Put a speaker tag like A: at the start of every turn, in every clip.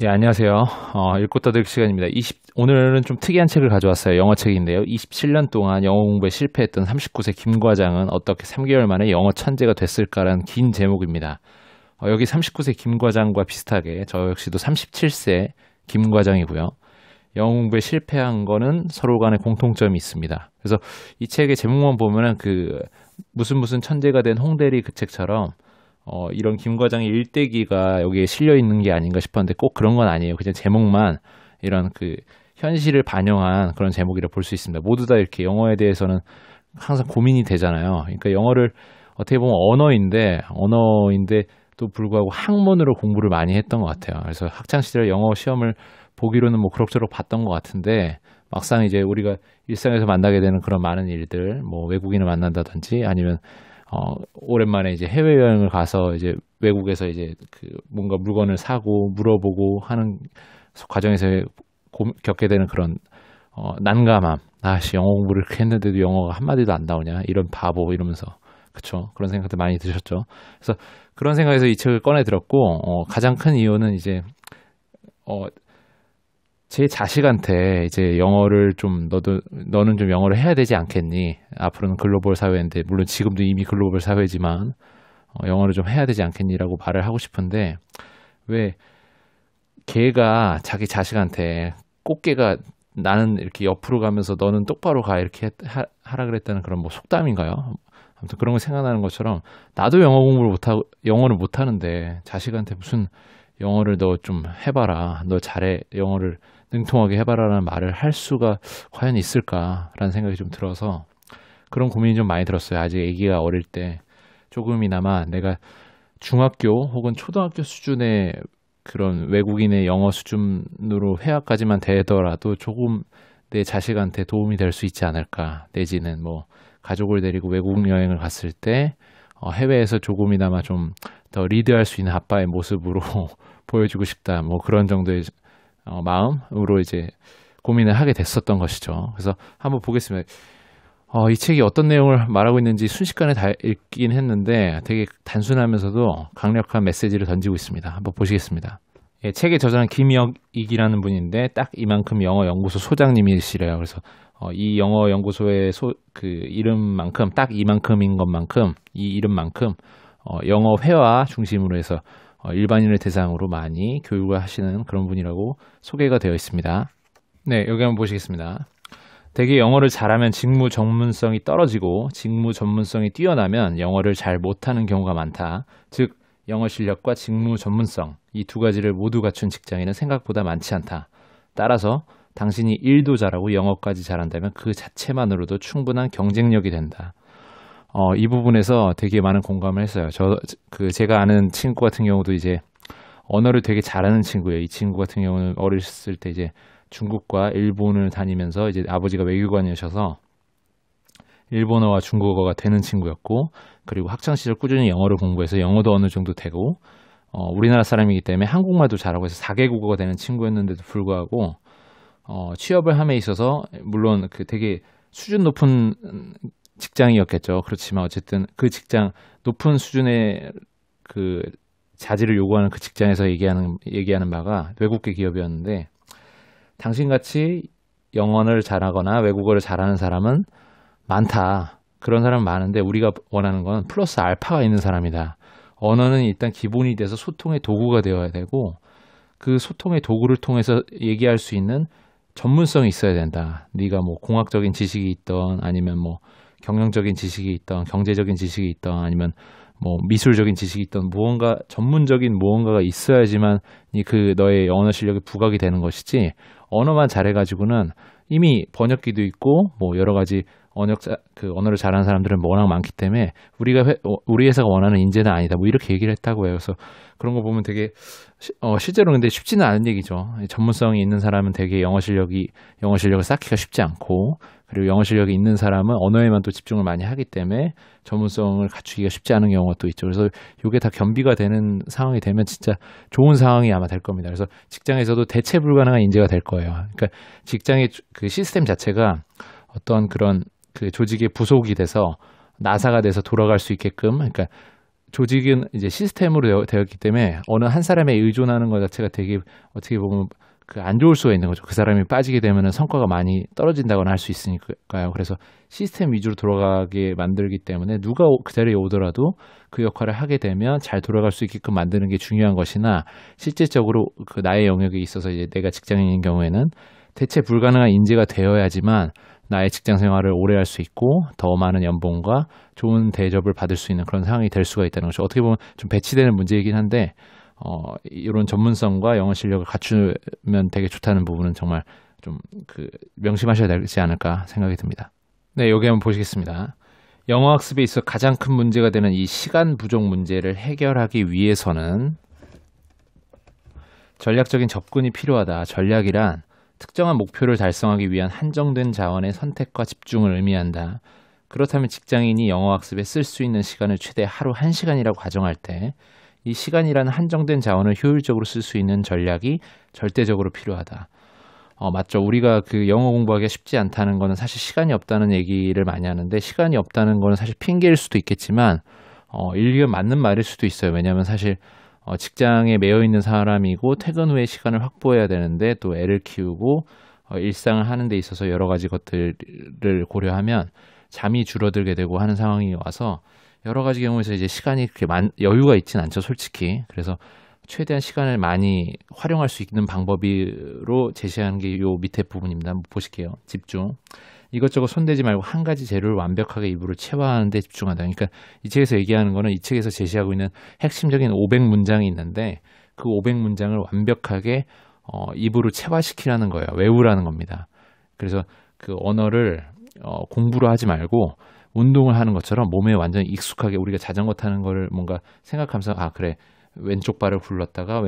A: 예, 안녕하세요. 읽고 떠들기 시간입니다. 오늘은 좀 특이한 책을 가져왔어요. 영어 책인데요. 27년 동안 영어 공부에 실패했던 39세 김 과장은 어떻게 3개월 만에 영어 천재가 됐을까라는 긴 제목입니다. 여기 39세 김 과장과 비슷하게 저 역시도 37세 김 과장이고요. 영어 공부에 실패한 거는 서로 간에 공통점이 있습니다. 그래서 이 책의 제목만 보면은 무슨 천재가 된 홍대리 그 책처럼 이런 김 과장의 일대기가 여기에 실려 있는 게 아닌가 싶었는데 꼭 그런 건 아니에요. 그냥 제목만 이런 현실을 반영한 그런 제목이라 볼 수 있습니다. 모두 다 이렇게 영어에 대해서는 항상 고민이 되잖아요. 그러니까 영어를 어떻게 보면 언어인데도 불구하고 학문으로 공부를 많이 했던 것 같아요. 그래서 학창 시절에 영어 시험을 보기로는 뭐 그럭저럭 봤던 것 같은데 막상 이제 우리가 일상에서 만나게 되는 그런 많은 일들, 뭐 외국인을 만난다든지 아니면 오랜만에 이제 해외여행을 가서 이제 외국에서 이제 뭔가 물건을 사고 물어보고 하는 과정에서 겪게 되는 그런 난감함. 아씨, 영어 공부를 이렇게 했는데도 영어가 한마디도 안 나오냐? 이런 바보 이러면서. 그쵸. 그런 생각도 많이 드셨죠. 그래서 그런 생각에서 이 책을 꺼내 들었고, 가장 큰 이유는 이제, 제 자식한테 이제 영어를 너는 좀 영어를 해야 되지 않겠니? 앞으로는 글로벌 사회인데, 물론 지금도 이미 글로벌 사회지만, 영어를 좀 해야 되지 않겠니라고 말을 하고 싶은데, 왜, 걔가 자기 자식한테 꽃게가 나는 이렇게 옆으로 가면서 너는 똑바로 가 이렇게 하라 그랬다는 그런 뭐 속담인가요? 아무튼 그런 거 생각나는 것처럼 나도 영어를 못하는데 자식한테 무슨 영어를 너 좀 해봐라. 너 잘해. 영어를 능통하게 해봐라라는 말을 할 수가 과연 있을까라는 생각이 좀 들어서 그런 고민이 좀 많이 들었어요. 아직 아기가 어릴 때 조금이나마 내가 중학교 혹은 초등학교 수준의 그런 외국인의 영어 수준으로 회화까지만 되더라도 조금 내 자식한테 도움이 될 수 있지 않을까. 내지는 뭐 가족을 데리고 외국 여행을 갔을 때 해외에서 조금이나마 좀 더 리드할 수 있는 아빠의 모습으로 보여주고 싶다. 뭐 그런 정도의 마음으로 이제 고민을 하게 됐었던 것이죠. 그래서 한번 보겠습니다. 이 책이 어떤 내용을 말하고 있는지 순식간에 다 읽긴 했는데 되게 단순하면서도 강력한 메시지를 던지고 있습니다. 한번 보시겠습니다. 예, 책의 저자는 김역익이라는 분인데 딱 이만큼 영어 연구소 소장님이시래요. 그래서 이 영어 연구소의 이름만큼 딱 이만큼인 것만큼 이 이름만큼 영어 회화 중심으로 해서 일반인을 대상으로 많이 교육을 하시는 그런 분이라고 소개가 되어 있습니다. 네, 여기 한번 보시겠습니다. 대개 영어를 잘하면 직무 전문성이 떨어지고 직무 전문성이 뛰어나면 영어를 잘 못하는 경우가 많다. 즉, 영어 실력과 직무 전문성, 이 두 가지를 모두 갖춘 직장인은 생각보다 많지 않다. 따라서 당신이 일도 잘하고 영어까지 잘한다면 그 자체만으로도 충분한 경쟁력이 된다. 이 부분에서 되게 많은 공감을 했어요. 제가 아는 친구 같은 경우도 이제 언어를 되게 잘하는 친구예요. 이 친구 같은 경우는 어렸을 때 이제 중국과 일본을 다니면서 이제 아버지가 외교관이셔서 일본어와 중국어가 되는 친구였고, 그리고 학창시절 꾸준히 영어를 공부해서 영어도 어느 정도 되고, 우리나라 사람이기 때문에 한국말도 잘하고 해서 4개국어가 되는 친구였는데도 불구하고, 취업을 함에 있어서, 물론 되게 수준 높은 직장이었겠죠. 그렇지만 어쨌든 그 직장, 높은 수준의 자질을 요구하는 그 직장에서 얘기하는 바가 외국계 기업이었는데, 당신같이 영어를 잘하거나 외국어를 잘하는 사람은 많다. 그런 사람은 많은데 우리가 원하는 건 플러스 알파가 있는 사람이다. 언어는 일단 기본이 돼서 소통의 도구가 되어야 되고 그 소통의 도구를 통해서 얘기할 수 있는 전문성이 있어야 된다. 네가 뭐 공학적인 지식이 있던 아니면 뭐 경영적인 지식이 있던 경제적인 지식이 있던 아니면 뭐 미술적인 지식이 있던 전문적인 무언가가 있어야지만 너의 언어 실력이 부각이 되는 것이지 언어만 잘해가지고는 이미 번역기도 있고 뭐 여러 가지 언어를 잘하는 사람들은 워낙 많기 때문에 우리 회사가 원하는 인재는 아니다. 뭐 이렇게 얘기를 했다고 해요. 그래서 그런 거 보면 되게 실제로 근데 쉽지는 않은 얘기죠. 전문성이 있는 사람은 되게 영어 실력을 쌓기가 쉽지 않고 그리고 영어 실력이 있는 사람은 언어에만 또 집중을 많이 하기 때문에 전문성을 갖추기가 쉽지 않은 경우가 또 있죠. 그래서 이게 다 겸비가 되는 상황이 되면 진짜 좋은 상황이 아마 될 겁니다. 그래서 직장에서도 대체 불가능한 인재가 될 거예요. 그러니까 직장의 그 시스템 자체가 어떤 그런 조직의 부속이 돼서 나사가 돼서 돌아갈 수 있게끔, 그러니까 조직은 이제 시스템으로 되었기 때문에 어느 한 사람에 의존하는 것 자체가 되게 어떻게 보면 그 안 좋을 수가 있는 거죠. 그 사람이 빠지게 되면은 성과가 많이 떨어진다거나 할 수 있으니까요. 그래서 시스템 위주로 돌아가게 만들기 때문에 누가 그 자리에 오더라도 그 역할을 하게 되면 잘 돌아갈 수 있게끔 만드는 게 중요한 것이나 실질적으로 그 나의 영역에 있어서 이제 내가 직장인인 경우에는 대체 불가능한 인재가 되어야지만 나의 직장 생활을 오래 할 수 있고 더 많은 연봉과 좋은 대접을 받을 수 있는 그런 상황이 될 수가 있다는 것이 어떻게 보면 좀 배치되는 문제이긴 한데 이런 전문성과 영어 실력을 갖추면 되게 좋다는 부분은 정말 좀 그 명심하셔야 되지 않을까 생각이 듭니다. 네, 여기 한번 보시겠습니다. 영어 학습에 있어 가장 큰 문제가 되는 이 시간 부족 문제를 해결하기 위해서는 전략적인 접근이 필요하다. 전략이란 특정한 목표를 달성하기 위한 한정된 자원의 선택과 집중을 의미한다. 그렇다면 직장인이 영어 학습에 쓸 수 있는 시간을 최대 하루 1시간이라고 가정할 때 이 시간이라는 한정된 자원을 효율적으로 쓸 수 있는 전략이 절대적으로 필요하다. 맞죠. 우리가 그 영어 공부하기가 쉽지 않다는 거는 사실 시간이 없다는 얘기를 많이 하는데 시간이 없다는 거는 사실 핑계일 수도 있겠지만 일리가 맞는 말일 수도 있어요. 왜냐하면 사실 직장에 매여 있는 사람이고 퇴근 후에 시간을 확보해야 되는데 또 애를 키우고 일상을 하는 데 있어서 여러 가지 것들을 고려하면 잠이 줄어들게 되고 하는 상황이 와서 여러 가지 경우에서 이제 시간이 그렇게 여유가 있진 않죠, 솔직히. 그래서 최대한 시간을 많이 활용할 수 있는 방법으로 제시하는 게 요 밑에 부분입니다. 한번 보실게요. 집중. 이것저것 손대지 말고 한 가지 재료를 완벽하게 입으로 체화하는 데 집중하다. 그러니까 이 책에서 얘기하는 거는 이 책에서 제시하고 있는 핵심적인 500문장이 있는데 그 500문장을 완벽하게 입으로 체화시키라는 거예요. 외우라는 겁니다. 그래서 그 언어를 공부로 하지 말고 운동을 하는 것처럼 몸에 완전히 익숙하게 우리가 자전거 타는 거를 뭔가 생각하면서 그래. 왼쪽 발을 굴렀다가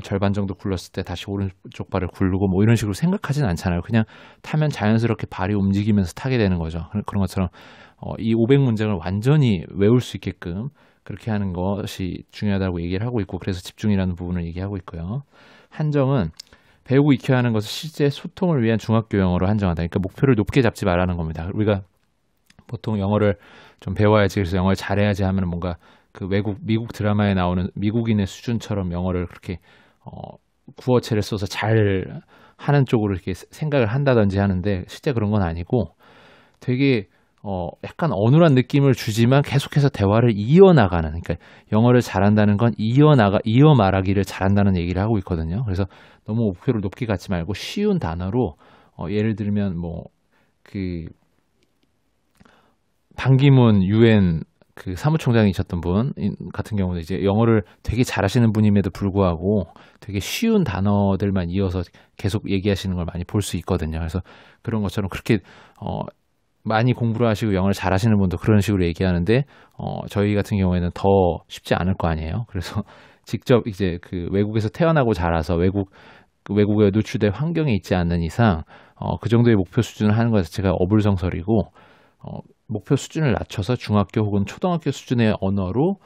A: 절반 정도 굴렀을 때 다시 오른쪽 발을 굴르고 뭐 이런 식으로 생각하진 않잖아요. 그냥 타면 자연스럽게 발이 움직이면서 타게 되는 거죠. 그런 것처럼 이 500문장을 완전히 외울 수 있게끔 그렇게 하는 것이 중요하다고 얘기를 하고 있고 그래서 집중이라는 부분을 얘기하고 있고요. 한정은 배우고 익혀야 하는 것을 실제 소통을 위한 중학교 영어로 한정하다. 그러니까 목표를 높게 잡지 말라는 겁니다. 우리가 보통 영어를 좀 배워야지 그래서 영어를 잘해야지 하면 뭔가 그 미국 드라마에 나오는 미국인의 수준처럼 영어를 그렇게 구어체를 써서 잘 하는 쪽으로 이렇게 생각을 한다든지 하는데 실제 그런 건 아니고 되게 약간 어눌한 느낌을 주지만 계속해서 대화를 이어나가는 그러니까 영어를 잘한다는 건 이어 말하기를 잘한다는 얘기를 하고 있거든요. 그래서 너무 목표를 높게 갖지 말고 쉬운 단어로 예를 들면 뭐 그 반기문 유엔 그 사무총장이셨던 분 같은 경우는 이제 영어를 되게 잘하시는 분임에도 불구하고 되게 쉬운 단어들만 이어서 계속 얘기하시는 걸 많이 볼 수 있거든요. 그래서 그런 것처럼 그렇게 많이 공부를 하시고 영어를 잘하시는 분도 그런 식으로 얘기하는데 저희 같은 경우에는 더 쉽지 않을 거 아니에요. 그래서 직접 이제 그 외국에서 태어나고 자라서 외국에 노출된 환경에 있지 않는 이상 그 정도의 목표 수준을 하는 것 자체가 어불성설이고 목표 수준을 낮춰서 중학교 혹은 초등학교 수준의 언어로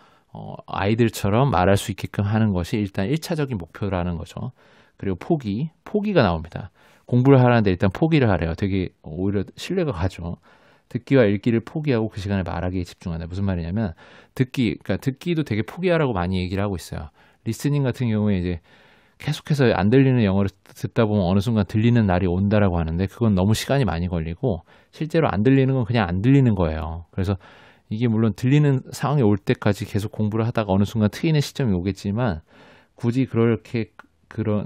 A: 아이들처럼 말할 수 있게끔 하는 것이 일단 1차적인 목표라는 거죠. 그리고 포기가 나옵니다. 공부를 하라는데 일단 포기를 하래요. 되게 오히려 신뢰가 가죠. 듣기와 읽기를 포기하고 그 시간에 말하기에 집중한다. 무슨 말이냐면 그러니까 듣기도 되게 포기하라고 많이 얘기를 하고 있어요. 리스닝 같은 경우에 이제 계속해서 안 들리는 영어를 듣다 보면 어느 순간 들리는 날이 온다라고 하는데 그건 너무 시간이 많이 걸리고 실제로 안 들리는 건 그냥 안 들리는 거예요. 그래서 이게 물론 들리는 상황이 올 때까지 계속 공부를 하다가 어느 순간 트이는 시점이 오겠지만 굳이 그렇게 그런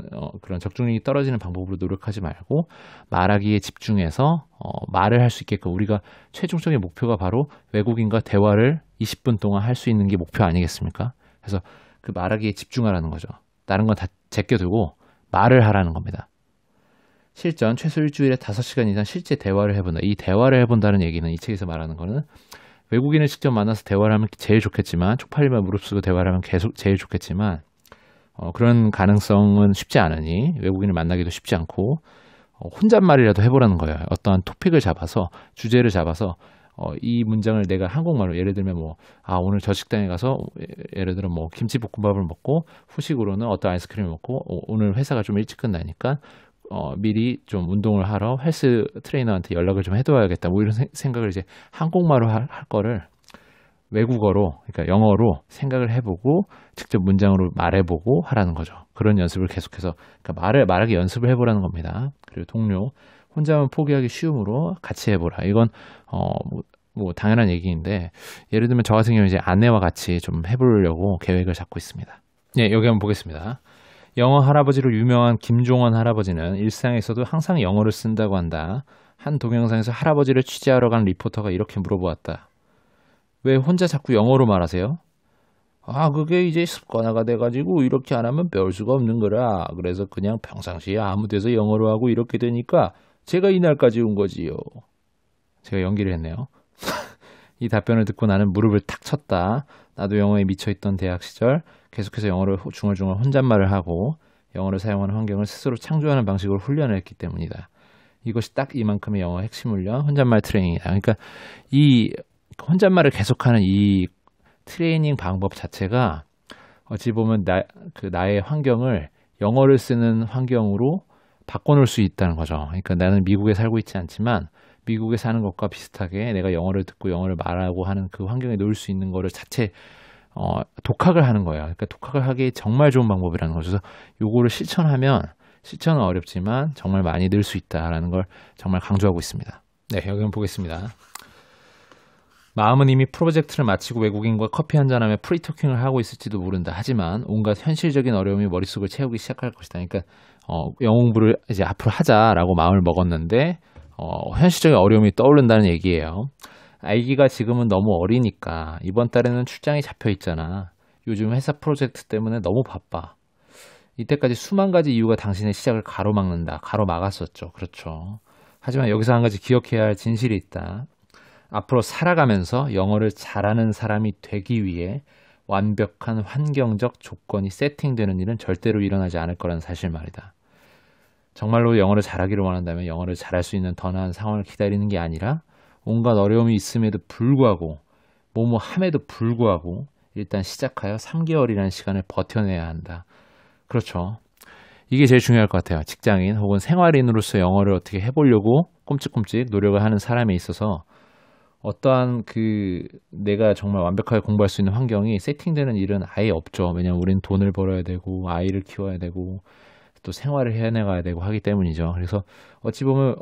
A: 적중력이 떨어지는 방법으로 노력하지 말고 말하기에 집중해서 말을 할 수 있게끔 우리가 최종적인 목표가 바로 외국인과 대화를 20분 동안 할 수 있는 게 목표 아니겠습니까? 그래서 그 말하기에 집중하라는 거죠. 다른 건 다 제껴두고 말을 하라는 겁니다. 실전 최소 일주일에 5시간 이상 실제 대화를 해본다. 이 대화를 해본다는 얘기는 이 책에서 말하는 거는 외국인을 직접 만나서 대화를 하면 제일 좋겠지만 쪽팔리면 무릅쓰고 대화를 하면 계속 제일 좋겠지만 그런 가능성은 쉽지 않으니 외국인을 만나기도 쉽지 않고 혼잣말이라도 해보라는 거예요. 어떠한 토픽을 잡아서 주제를 잡아서 이 문장을 내가 한국말로 예를 들면 오늘 저 식당에 가서 예를 들어 김치볶음밥을 먹고 후식으로는 어떤 아이스크림을 먹고 오늘 회사가 좀 일찍 끝나니까 미리 좀 운동을 하러 헬스 트레이너한테 연락을 좀 해둬야겠다. 이런 생각을 이제 한국말로 할 거를 외국어로, 그러니까 영어로 생각을 해보고 직접 문장으로 말해보고 하라는 거죠. 그런 연습을 계속해서, 그러니까 말하기 연습을 해보라는 겁니다. 그리고 동료, 혼자만 포기하기 쉬움으로 같이 해보라. 이건 뭐 당연한 얘기인데, 예를 들면 저 같은 경우는 이제 아내와 같이 좀 해보려고 계획을 잡고 있습니다. 네, 여기 한번 보겠습니다. 영어 할아버지로 유명한 김종원 할아버지는 일상에서도 항상 영어를 쓴다고 한다. 한 동영상에서 할아버지를 취재하러 간 리포터가 이렇게 물어보았다. 왜 혼자 자꾸 영어로 말하세요? 아, 그게 이제 습관화가 돼가지고 이렇게 안 하면 배울 수가 없는 거라. 그래서 그냥 평상시에 아무 데서 영어로 하고 이렇게 되니까 제가 이날까지 온 거지요. 제가 연기를 했네요. 이 답변을 듣고 나는 무릎을 탁 쳤다. 나도 영어에 미쳐있던 대학 시절 계속해서 영어를 중얼중얼 혼잣말을 하고 영어를 사용하는 환경을 스스로 창조하는 방식으로 훈련을 했기 때문이다. 이것이 딱 이만큼의 영어 핵심 훈련, 혼잣말 트레이닝이다. 그러니까 이 혼잣말을 계속하는 이 트레이닝 방법 자체가 어찌 보면 나의 환경을 영어를 쓰는 환경으로 바꿔놓을 수 있다는 거죠. 그러니까 나는 미국에 살고 있지 않지만 미국에 사는 것과 비슷하게 내가 영어를 듣고 영어를 말하고 하는 그 환경에 놓을 수 있는 거를 자체 독학을 하는 거예요. 그러니까 독학을 하기 정말 좋은 방법이라는 거죠. 그래서 요거를 실천은 어렵지만 정말 많이 늘 수 있다라는 걸 정말 강조하고 있습니다. 네, 여기 한번 보겠습니다. 마음은 이미 프로젝트를 마치고 외국인과 커피 한잔하며 프리토킹을 하고 있을지도 모른다. 하지만 온갖 현실적인 어려움이 머릿속을 채우기 시작할 것이다. 그러니까 영어 공부를 이제 앞으로 하자라고 마음을 먹었는데 현실적인 어려움이 떠오른다는 얘기예요. 아기가 지금은 너무 어리니까 이번 달에는 출장이 잡혀 있잖아. 요즘 회사 프로젝트 때문에 너무 바빠. 이때까지 수만 가지 이유가 당신의 시작을 가로막는다. 가로막았었죠. 그렇죠. 하지만 여기서 한 가지 기억해야 할 진실이 있다. 앞으로 살아가면서 영어를 잘하는 사람이 되기 위해 완벽한 환경적 조건이 세팅되는 일은 절대로 일어나지 않을 거라는 사실 말이다. 정말로 영어를 잘하기를 원한다면 영어를 잘할 수 있는 더 나은 상황을 기다리는 게 아니라 온갖 어려움이 있음에도 불구하고 함에도 불구하고 일단 시작하여 3개월이라는 시간을 버텨내야 한다. 그렇죠. 이게 제일 중요할 것 같아요. 직장인 혹은 생활인으로서 영어를 어떻게 해보려고 꼼찍꼼찍 노력을 하는 사람에 있어서 어떠한 내가 정말 완벽하게 공부할 수 있는 환경이 세팅되는 일은 아예 없죠. 왜냐하면 우리는 돈을 벌어야 되고 아이를 키워야 되고 또 생활을 해내가야 되고 하기 때문이죠. 그래서 어찌 보면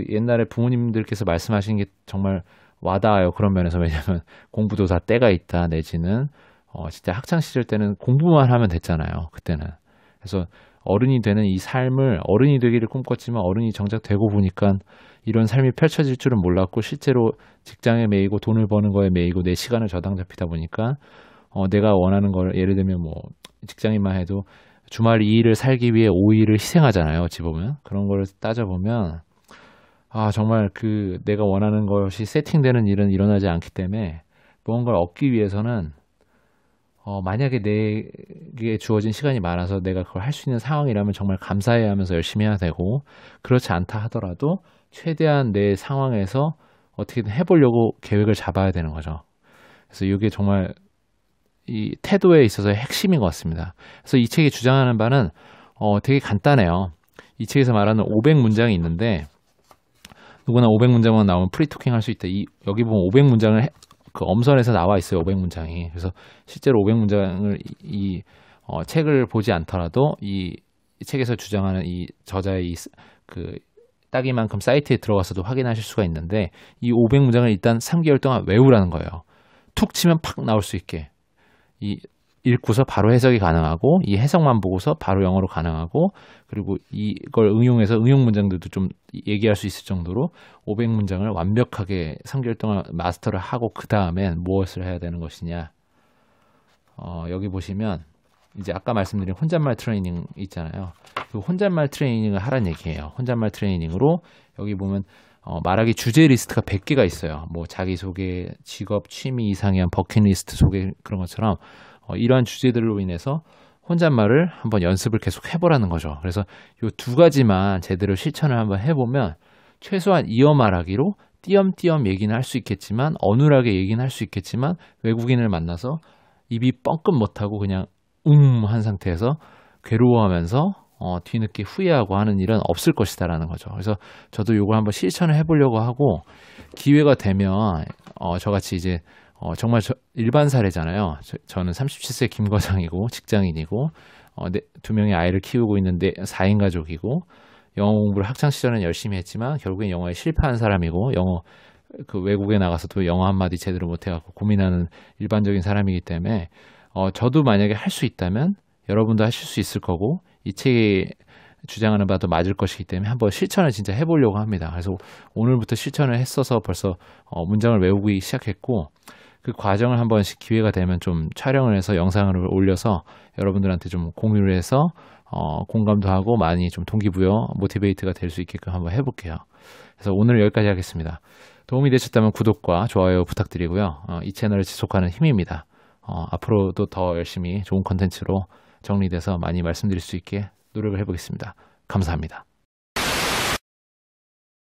A: 옛날에 부모님들께서 말씀하신 게 정말 와닿아요. 그런 면에서. 왜냐하면 공부도 다 때가 있다 내지는 진짜 학창 시절 때는 공부만 하면 됐잖아요. 그때는. 그래서 어른이 되는 이 삶을 어른이 되기를 꿈꿨지만 어른이 정작 되고 보니까 이런 삶이 펼쳐질 줄은 몰랐고 실제로 직장에 매이고 돈을 버는 거에 매이고 내 시간을 저당 잡히다 보니까 내가 원하는 걸 예를 들면 뭐 직장인만 해도 주말 2일을 살기 위해 5일을 희생하잖아요. 어찌 보면. 그런 걸 따져보면 정말 내가 원하는 것이 세팅되는 일은 일어나지 않기 때문에 무언가를 얻기 위해서는 만약에 내게 주어진 시간이 많아서 내가 그걸 할 수 있는 상황이라면 정말 감사해야 하면서 열심히 해야 되고 그렇지 않다 하더라도 최대한 내 상황에서 어떻게든 해보려고 계획을 잡아야 되는 거죠. 그래서 이게 정말 이 태도에 있어서의 핵심인 것 같습니다. 그래서 이 책이 주장하는 바는 되게 간단해요. 이 책에서 말하는 500문장이 있는데 누구나 500문장만 나오면 프리토킹 할 수 있다. 여기 보면 500문장을 엄선해서 나와 있어요. 500문장이. 그래서 실제로 500문장을 책을 보지 않더라도 이 책에서 주장하는 이 저자의 따기만큼 사이트에 들어가서도 확인하실 수가 있는데 이 500문장을 일단 3개월 동안 외우라는 거예요. 툭 치면 팍 나올 수 있게. 읽고서 바로 해석이 가능하고 이 해석만 보고서 바로 영어로 가능하고 그리고 이걸 응용해서 응용 문장들도 좀 얘기할 수 있을 정도로 500문장을 완벽하게 3개월 동안 마스터를 하고 그 다음엔 무엇을 해야 되는 것이냐. 여기 보시면 이제 아까 말씀드린 혼잣말 트레이닝 있잖아요. 그 혼잣말 트레이닝을 하라는 얘기예요. 혼잣말 트레이닝으로 여기 보면 말하기 주제 리스트가 100개가 있어요. 뭐 자기소개, 직업, 취미, 이상형, 버킷리스트 소개 그런 것처럼 이러한 주제들로 인해서 혼잣말을 한번 연습을 계속 해보라는 거죠. 그래서 이 두 가지만 제대로 실천을 한번 해보면 최소한 이어 말하기로 띄엄띄엄 얘기는 할 수 있겠지만 어눌하게 얘기는 할 수 있겠지만 외국인을 만나서 입이 뻥끗 못하고 그냥 한 상태에서 괴로워하면서 뒤늦게 후회하고 하는 일은 없을 것이다라는 거죠. 그래서 저도 이걸 한번 실천을 해보려고 하고 기회가 되면 저같이 이제 정말 일반 사례잖아요. 저는 37세 김과장이고 직장인이고 두 명의 아이를 키우고 있는데 4인 가족이고 영어 공부를 학창 시절은 열심히 했지만 결국엔 영어에 실패한 사람이고 그 외국에 나가서도 영어 한마디 제대로 못해갖고 고민하는 일반적인 사람이기 때문에 저도 만약에 할 수 있다면 여러분도 하실 수 있을 거고 이 책이 주장하는 바도 맞을 것이기 때문에 한번 실천을 진짜 해보려고 합니다. 그래서 오늘부터 실천을 했어서 벌써 문장을 외우기 시작했고 그 과정을 한 번씩 기회가 되면 좀 촬영을 해서 영상을 올려서 여러분들한테 좀 공유를 해서 공감도 하고 많이 좀 동기부여, 모티베이트가 될 수 있게끔 한번 해볼게요. 그래서 오늘 여기까지 하겠습니다. 도움이 되셨다면 구독과 좋아요 부탁드리고요. 이 채널을 지속하는 힘입니다. 앞으로도 더 열심히 좋은 컨텐츠로 정리돼서 많이 말씀드릴 수 있게 노력을 해보겠습니다. 감사합니다.